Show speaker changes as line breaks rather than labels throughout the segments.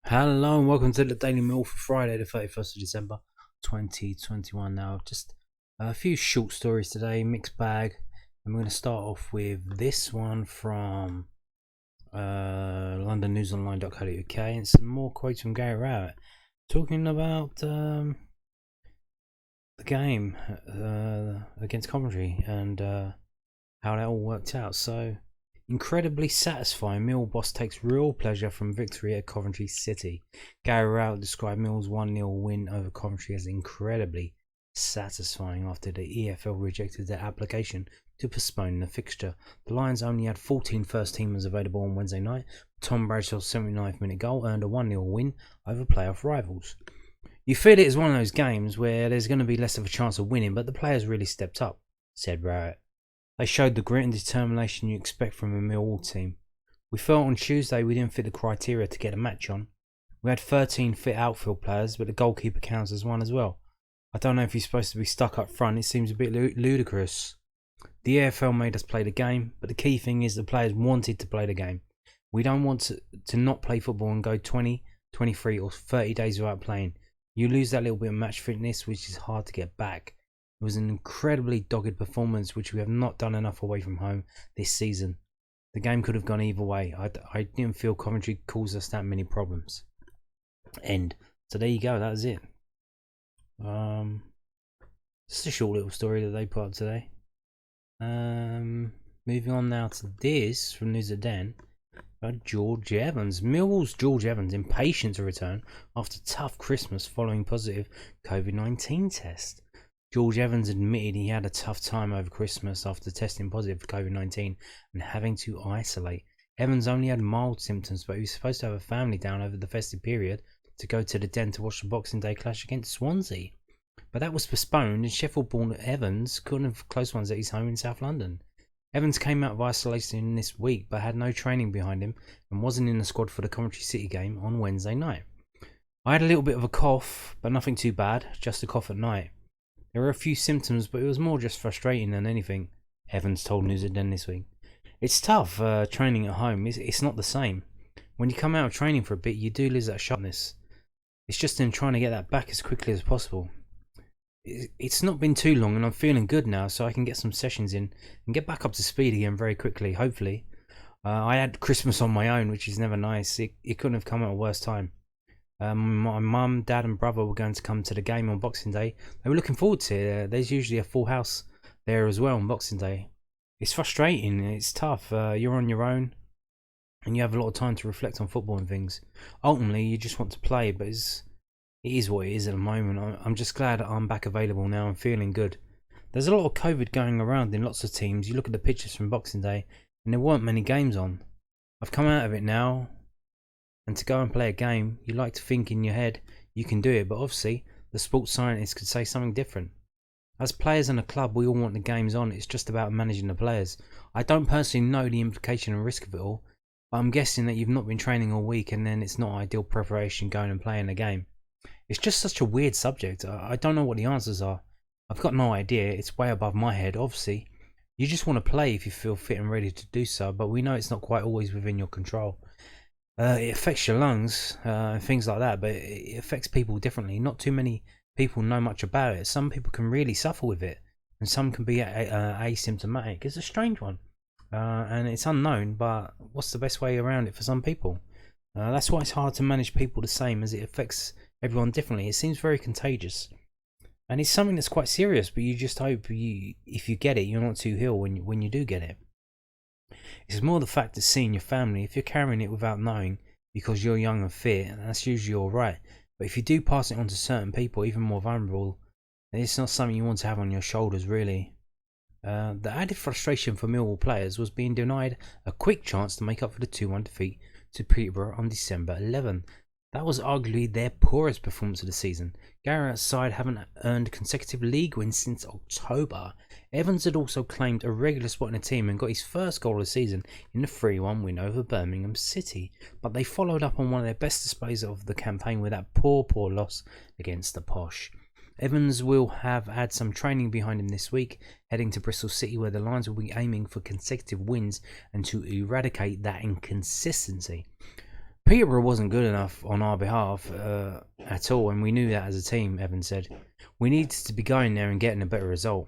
Hello and welcome to the Daily Mill for Friday the 31st of December 2021. Now just a few short stories today, mixed bag. I'm going to start off with this one from londonnewsonline.co.uk and some more quotes from Gary Rowett talking about the game against Coventry and how that all worked out. So, incredibly satisfying, Mill boss takes real pleasure from victory at Coventry City. Gary Rowett described Mill's 1-0 win over Coventry as incredibly satisfying after the EFL rejected their application to postpone the fixture. The Lions only had 14 first-teamers available on Wednesday night. Tom Bradshaw's 79th minute goal earned a 1-0 win over playoff rivals. You feel it is one of those games where there's going to be less of a chance of winning, but the players really stepped up, said Rowett. They showed the grit and determination you expect from a Millwall team. We felt on Tuesday we didn't fit the criteria to get a match on. We had 13 fit outfield players, but the goalkeeper counts as one as well. I don't know if he's supposed to be stuck up front. It seems a bit ludicrous. The EFL made us play the game, but the key thing is the players wanted to play the game. We don't want to not play football and go 20, 23 or 30 days without playing. You lose that little bit of match fitness, which is hard to get back. It was an incredibly dogged performance, which we have not done enough away from home this season. The game could have gone either way. I didn't feel Coventry caused us that many problems. End. So there you go. That was it. Just a short little story that they put up today. Moving on now to this from News at Den about George Evans. Millwall's George Evans impatient to return after tough Christmas following positive COVID-19 test. George Evans admitted he had a tough time over Christmas after testing positive for COVID-19 and having to isolate. Evans only had mild symptoms, but he was supposed to have a family down over the festive period to go to the Den to watch the Boxing Day clash against Swansea. But that was postponed, and Sheffield-born Evans couldn't have close ones at his home in South London. Evans came out of isolation this week, but had no training behind him and wasn't in the squad for the Coventry City game on Wednesday night. I had a little bit of a cough, but nothing too bad, just a cough at night. There were a few symptoms, but it was more just frustrating than anything, Evans told News at Den this week. It's tough, training at home. It's not the same. When you come out of training for a bit, you do lose that sharpness. It's just in trying to get that back as quickly as possible. It's not been too long, and I'm feeling good now, so I can get some sessions in and get back up to speed again very quickly, hopefully. I had Christmas on my own, which is never nice. It couldn't have come at a worse time. My mum, dad and brother were going to come to the game on Boxing Day. They were looking forward to it. There's usually a full house there as well on Boxing Day. It's frustrating. It's tough. You're on your own and you have a lot of time to reflect on football and things. Ultimately, you just want to play, but it is what it is at the moment. I'm just glad that I'm back available now and feeling good. There's a lot of COVID going around in lots of teams. You look at the pictures from Boxing Day and there weren't many games on. I've come out of it now. And to go and play a game, you like to think in your head you can do it, but obviously the sports scientists could say something different. As players in a club, we all want the games on. It's just about managing the players. I don't personally know the implication and risk of it all, but I'm guessing that you've not been training all week and then it's not ideal preparation going and playing a game. It's just such a weird subject. I don't know what the answers are. I've got no idea. It's way above my head, obviously. You just want to play if you feel fit and ready to do so, but we know it's not quite always within your control. It affects your lungs and things like that, but it affects people differently. Not too many people know much about it. Some people can really suffer with it, and some can be asymptomatic. It's a strange one, and it's unknown, but what's the best way around it for some people? That's why it's hard to manage people the same, as it affects everyone differently. It seems very contagious, and it's something that's quite serious, but you just hope if you get it, you're not too ill when you do get it. It's more the fact of seeing your family. If you're carrying it without knowing because you're young and fit, that's usually alright. But if you do pass it on to certain people, even more vulnerable, then it's not something you want to have on your shoulders, really. The added frustration for Millwall players was being denied a quick chance to make up for the 2-1 defeat to Peterborough on December 11. That was arguably their poorest performance of the season. Garrett's side haven't earned consecutive league wins since October. Evans had also claimed a regular spot in the team and got his first goal of the season in the 3-1 win over Birmingham City, but they followed up on one of their best displays of the campaign with that poor loss against the Posh. Evans will have had some training behind him this week, heading to Bristol City where the Lions will be aiming for consecutive wins and to eradicate that inconsistency. Peterborough wasn't good enough on our behalf at all, and we knew that as a team. Evan said we needed to be going there and getting a better result.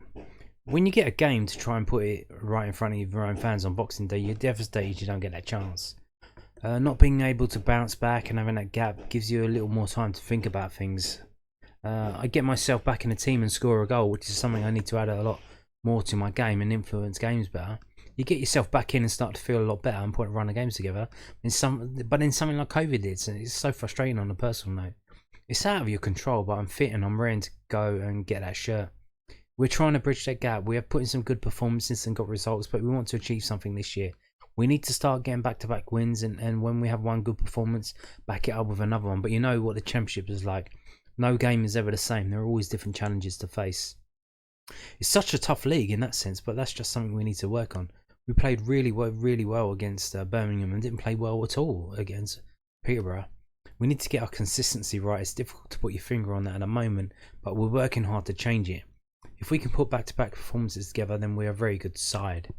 When you get a game to try and put it right in front of your own fans on Boxing Day, you're devastated you don't get that chance. Not being able to bounce back and having that gap gives you a little more time to think about things. I get myself back in the team and score a goal, which is something I need to add a lot more to my game and influence games better. You get yourself back in and start to feel a lot better and put run the games together. But in something like COVID, it's so frustrating on a personal note. It's out of your control, but I'm fit and I'm ready to go and get that shirt. We're trying to bridge that gap. We have put in some good performances and got results, but we want to achieve something this year. We need to start getting back-to-back wins, and when we have one good performance, back it up with another one. But you know what the championship is like. No game is ever the same. There are always different challenges to face. It's such a tough league in that sense, but that's just something we need to work on. We played really well against Birmingham and didn't play well at all against Peterborough. We need to get our consistency right. It's difficult to put your finger on that at the moment, but we're working hard to change it. If we can put back-to-back performances together, then we're a very good side.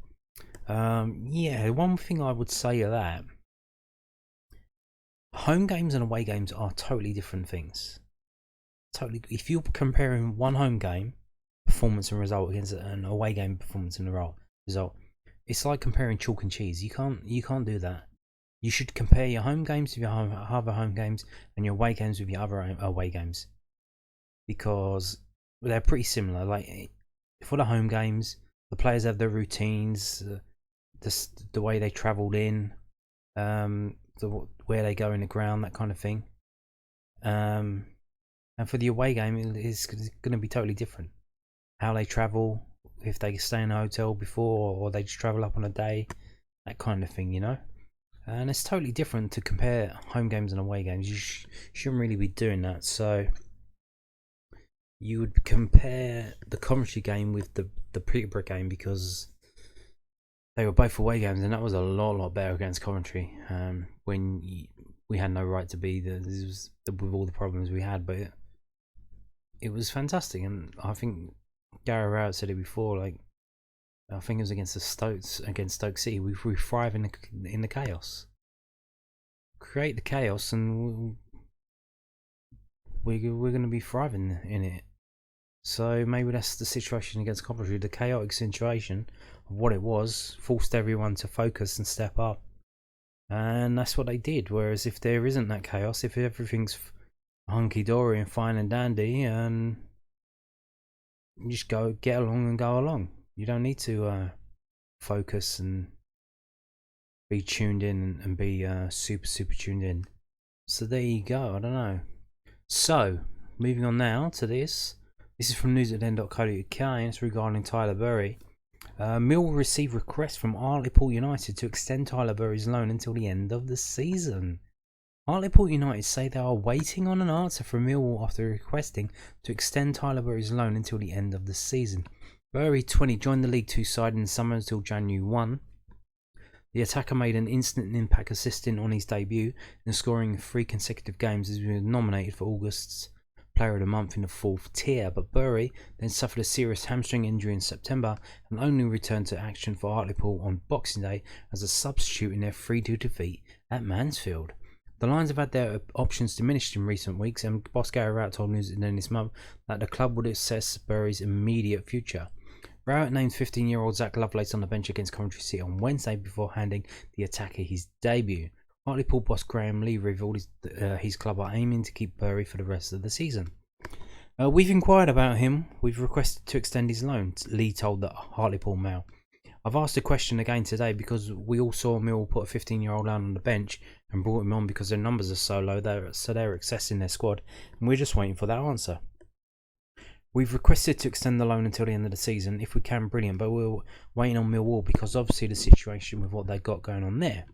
Yeah, one thing I would say of that, home games and away games are totally different things. Totally. If you're comparing one home game performance and result against an away game performance and result, it's like comparing chalk and cheese. You can't do that. You should compare your home games with your other home games and your away games with your other away games, because they're pretty similar. Like for the home games, the players have their routines, the way they travelled in, where they go in the ground, that kind of thing. And for the away game, it's going to be totally different. How they travel, if they stay in a hotel before or they just travel up on a day, that kind of thing, you know. And it's totally different to compare home games and away games. You shouldn't really be doing that. So you would compare the Coventry game with the Peterborough game, because they were both away games, and that was a lot better against Coventry. When we had no right to be there, with all the problems we had, but it was fantastic. And I think Gary Rowett said it before. Like, I think it was against Stoke City. We thrive in the chaos. Create the chaos, and we're going to be thriving in it. So maybe that's the situation against Coventry. The chaotic situation of what it was forced everyone to focus and step up, and that's what they did. Whereas if there isn't that chaos, if everything's hunky-dory and fine and dandy, and you just get along and go along. You don't need to focus and be tuned in and be super tuned in. So there you go. I don't know. So moving on now to this. This is from news@den.co.uk, and it's regarding Tyler Bureys. Millwall received requests from Hartlepool United to extend Tyler Bureys' loan until the end of the season. Hartlepool United say they are waiting on an answer from Millwall after requesting to extend Tyler Bureys' loan until the end of the season. Bureys, 20, joined the League Two side in the summer until January 1. The attacker made an instant impact, assisting on his debut and scoring 3 consecutive games as he was nominated for August's Player of the Month in the 4th tier, but Bureys then suffered a serious hamstring injury in September and only returned to action for Hartlepool on Boxing Day as a substitute in their 3-2 defeat at Mansfield. The Lions have had their options diminished in recent weeks, and boss Gary Rowett told News then this month that the club would assess Bureys' immediate future. Rowett named 15-year-old Zach Lovelace on the bench against Coventry City on Wednesday before handing the attacker his debut. Hartlepool boss Graham Lee revealed his club are aiming to keep Bureys for the rest of the season. We've inquired about him. We've requested to extend his loan, Lee told the Hartlepool Mail. I've asked the question again today because we all saw Millwall put a 15-year-old on the bench and brought him on because their numbers are so low, so they're accessing their squad, and we're just waiting for that answer. We've requested to extend the loan until the end of the season. If we can, brilliant, but we're waiting on Millwall because obviously the situation with what they've got going on there.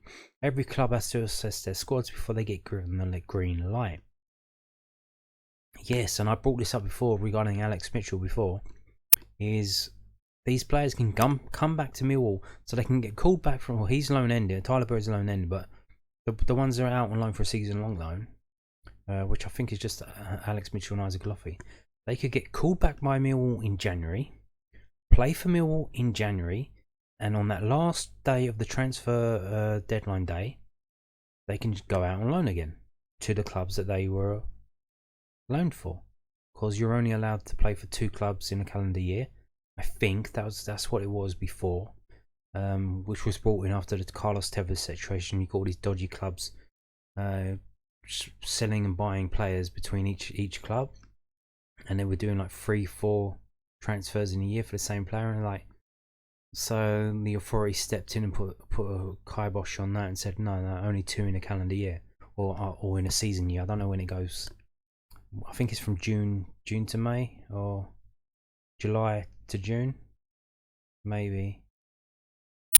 Every club has to assess their squads before they get the green light. Yes, and I brought this up before regarding Alex Mitchell before, is these players can come back to Millwall so they can get called back from, well, he's loan ended, Tyler Bureys loan ended, but the ones that are out on loan for a season-long loan, which I think is just Alex Mitchell and Isaac Loffey, they could get called back by Millwall in January, play for Millwall in January, and on that last day of the transfer deadline day, they can go out on loan again to the clubs that they were loaned for, because you're only allowed to play for 2 clubs in a calendar year. I think that's what it was before, which was brought in after the Carlos Tevez situation. You got all these dodgy clubs selling and buying players between each club, and they were doing like 3-4 transfers in a year for the same player, and like, so the authority stepped in and put a kibosh on that and said no, only 2 in a calendar year, or in a season year. I don't know when it goes. I think it's from June to May, or July to June, maybe.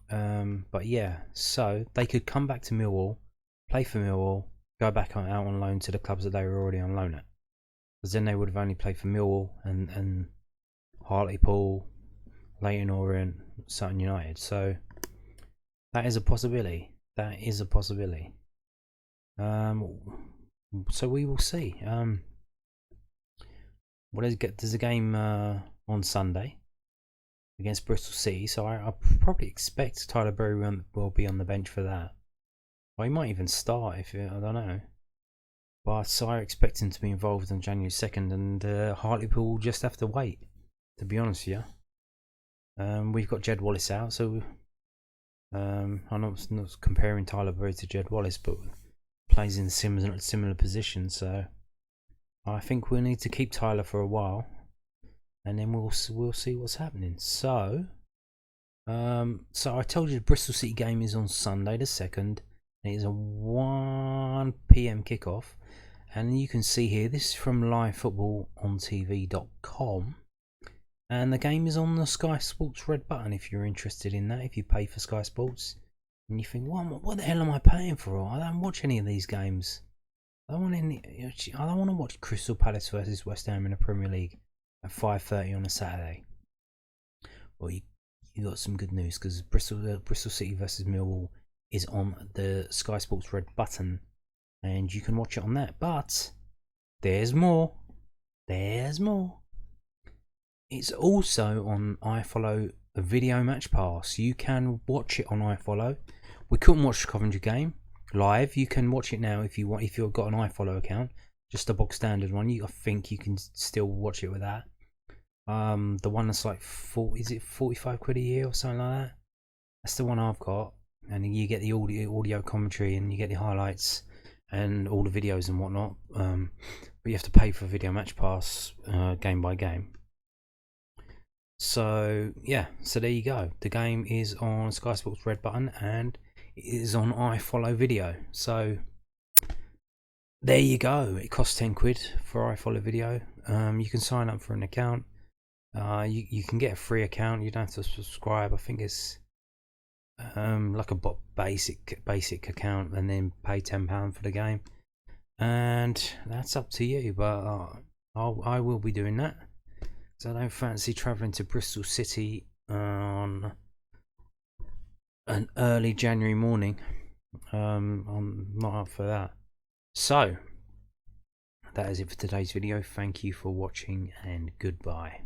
But yeah, so they could come back to Millwall, play for Millwall, go back out on loan to the clubs that they were already on loan at, because then they would have only played for Millwall and Hartlepool, Leyton Orient, Sutton United. So that is a possibility. So we will see. There's a game on Sunday against Bristol City, so I probably expect Tyler Bureys will be on the bench for that. Or he might even start, I don't know. But so I expect him to be involved on January 2nd, and Hartlepool will just have to wait, to be honest with you. We've got Jed Wallace out, so I'm not comparing Tyler Bureys to Jed Wallace, but plays in similar positions, so I think we'll need to keep Tyler for a while, and then we'll see what's happening. So I told you the Bristol City game is on Sunday the 2nd. It is a 1 PM kickoff, and you can see here, this is from livefootballontv.com, and the game is on the Sky Sports red button if you're interested in that, if you pay for Sky Sports and you think, what the hell am I paying for? I don't watch any of these games. I don't want to watch Crystal Palace versus West Ham in the Premier League at 5:30 on a Saturday. Well, you got some good news, because Bristol City versus Millwall is on the Sky Sports red button, and you can watch it on that. But there's more. It's also on iFollow Video Match Pass. You can watch it on iFollow. We couldn't watch the Coventry game live. You can watch it now if you want. If you've got an iFollow account, just a box standard one, I think you can still watch it with that. The one that's like 45 quid a year or something like that. That's the one I've got, and you get the audio commentary, and you get the highlights and all the videos and whatnot. But you have to pay for Video Match Pass game by game. So yeah, so there you go. The game is on Sky Sports red button, and it is on iFollow Video. So there you go. It costs 10 quid for iFollow Video. You can sign up for an account. You can get a free account. You don't have to subscribe. I think it's like a basic account, and then pay £10 for the game. And that's up to you. But I will be doing that. So I don't fancy travelling to Bristol City on an early January morning. I'm not up for that. So that is it for today's video. Thank you for watching, and goodbye.